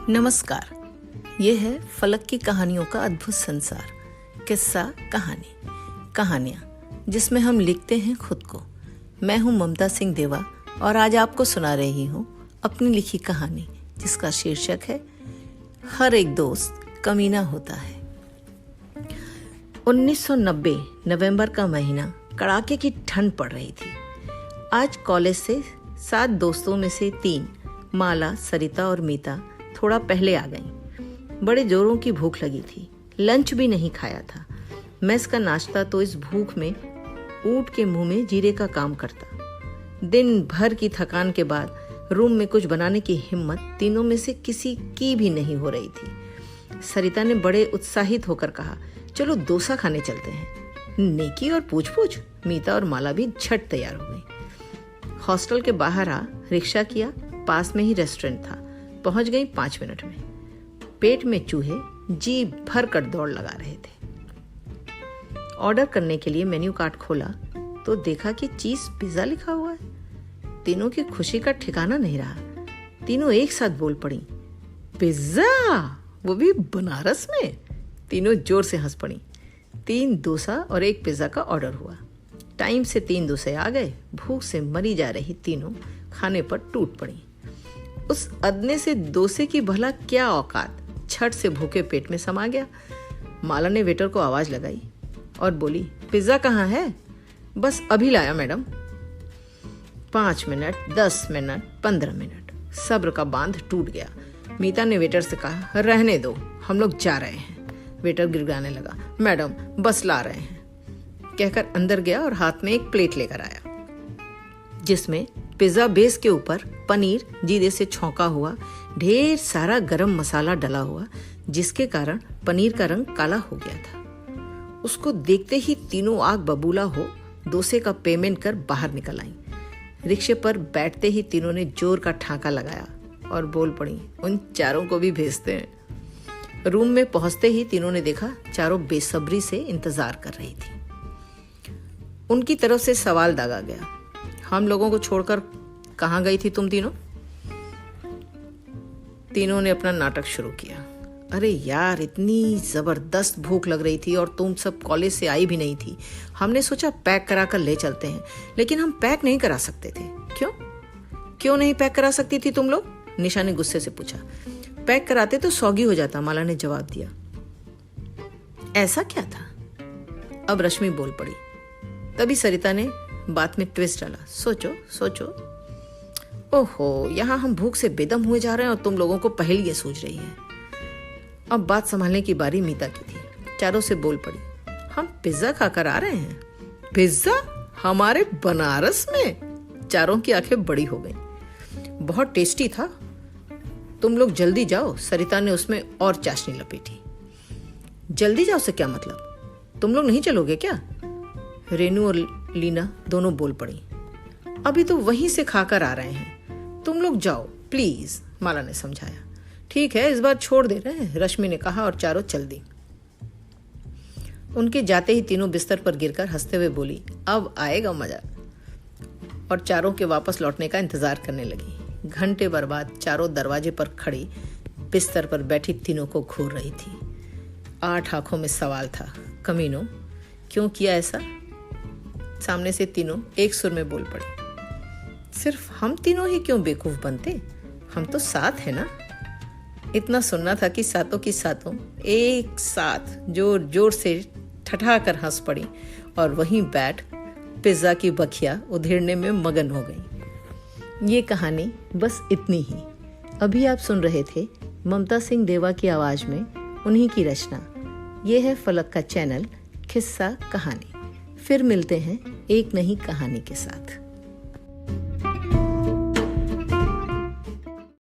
नमस्कार। ये है फलक की कहानियों का अद्भुत संसार। किस्सा कहानियाँ जिसमें हम लिखते हैं खुद को। मैं हूँ ममता सिंह देवा और आज आपको सुना रही हूँ अपनी लिखी कहानी जिसका शीर्षक है हर एक दोस्त कमीना होता है। 1990 नवंबर का महीना, कड़ाके की ठंड पड़ रही थी। आज कॉलेज से 7 दोस्तों में से 3, माला, सरिता और मीता, थोड़ा पहले आ गईं। बड़े जोरों की भूख लगी थी। लंच भी नहीं खाया था। मेस का नाश्ता तो इस भूख में ऊंट के मुंह में जीरे का काम करता। दिन भर की थकान के बाद रूम में कुछ बनाने की हिम्मत तीनों में से किसी की भी नहीं हो रही थी। सरिता ने बड़े उत्साहित होकर कहा, चलो डोसा खाने चलते हैं। नेकी और पूछ मीता और माला भी झट तैयार हो गई। हॉस्टल के बाहर रिक्शा किया। पास में ही रेस्टोरेंट था। पहुंच गई 5 मिनट में। पेट में चूहे जी भर कर दौड़ लगा रहे थे। ऑर्डर करने के लिए मेन्यू कार्ड खोला तो देखा कि चीज पिज्जा लिखा हुआ है। तीनों की खुशी का ठिकाना नहीं रहा। तीनों एक साथ बोल पड़ी, पिज्जा, वो भी बनारस में। तीनों जोर से हंस पड़ी। 3 डोसा और 1 पिज्जा का ऑर्डर हुआ। टाइम से 3 डोसे आ गए। भूख से मरी जा रही तीनों खाने पर टूट पड़ी। उस अदने से डोसे की भला क्या औकात, छट से भूखे पेट में समा गया। माला ने वेटर को आवाज लगाई और बोली, पिज्जा कहाँ है? बस अभी लाया मैडम। 5 मिनट, 10 मिनट, 15 मिनट, सब्र का बांध टूट गया। मीता ने वेटर से कहा, रहने दो, हम लोग जा रहे हैं। वेटर गिड़गिड़ाने लगा, मैडम बस ला रहे हैं, कहकर अंदर गया और हाथ में एक प्लेट लेकर आया जिसमें पिज्जा बेस के ऊपर पनीर जीरे से छौंका हुआ ढेर सारा गरम मसाला डला हुआ, जिसके कारण पनीर का रंग काला हो गया था। उसको देखते ही तीनों आग बबूला हो डोसे का पेमेंट कर बाहर निकल आईं। रिक्शे पर बैठते ही तीनों ने जोर का ठाका लगाया और बोल पड़ी, उन चारों को भी भेजते हैं। रूम में पहुंचते ही तीनों ने देखा चारों बेसब्री से इंतजार कर रही थी। उनकी तरफ से सवाल दागा गया, हम लोगों को छोड़कर कहाँ गई थी तुम तीनों? तीनों ने अपना नाटक शुरू किया। अरे यार, इतनी जबरदस्त भूख लग रही थी और तुम सब कॉलेज से आई भी नहीं थी। हमने सोचा पैक करा कर ले चलते हैं, लेकिन हम पैक नहीं करा सकते थे। क्यों नहीं पैक करा सकती थी तुम लोग? निशा ने गुस्से से पूछा। पैक कराते तो सौगी हो जाता, माला ने जवाब दिया। ऐसा क्या था? अब रश्मि बोल पड़ी। तभी सरिता ने बात में ट्विस्ट डाला, सोचो। ओहो, यहाँ हम भूख से बेदम हुए जा रहे हैं और तुम लोगों को पहेलियां सूझ रही हैं। अब बात संभालने की बारी मीता की थी। चारों से बोल पड़ी, हम पिज्जा खाकर आ रहे हैं। पिज्जा? हमारे बनारस में? चारों की आंखें बड़ी हो गई। बहुत टेस्टी था, तुम लोग जल्दी जाओ। सरिता ने उसमें और चाशनी लपेटी। जल्दी जाओ से क्या मतलब? तुम लोग नहीं चलोगे क्या? रेनू और लीना दोनों बोल पड़ी। अभी तो वहीं से खाकर आ रहे हैं, तुम लोग जाओ प्लीज, माला ने समझाया। ठीक है, इस बार छोड़ दे रहे हैं, रश्मि ने कहा और चारों चल दी। उनके जाते ही तीनों बिस्तर पर गिरकर हंसते हुए बोली, अब आएगा मजा, और चारों के वापस लौटने का इंतजार करने लगी। घंटे भर बाद चारों दरवाजे पर खड़ी बिस्तर पर बैठी तीनों को घूर रही थी। 8 आंखों में सवाल था, कमीनों क्यों किया ऐसा? सामने से तीनों एक सुर में बोल पड़े, सिर्फ हम तीनों ही क्यों बेवकूफ बनते? हम तो साथ है ना। इतना सुनना था कि सातों की सातों एक साथ जोर जोर से ठठा कर हंस पड़ी और वहीं बैठ पिज्जा की बखिया उधेड़ने में मगन हो गई। ये कहानी बस इतनी ही। अभी आप सुन रहे थे ममता सिंह देवा की आवाज में उन्हीं की रचना। ये है फलक का चैनल किस्सा कहानी। फिर मिलते हैं एक नई कहानी के साथ।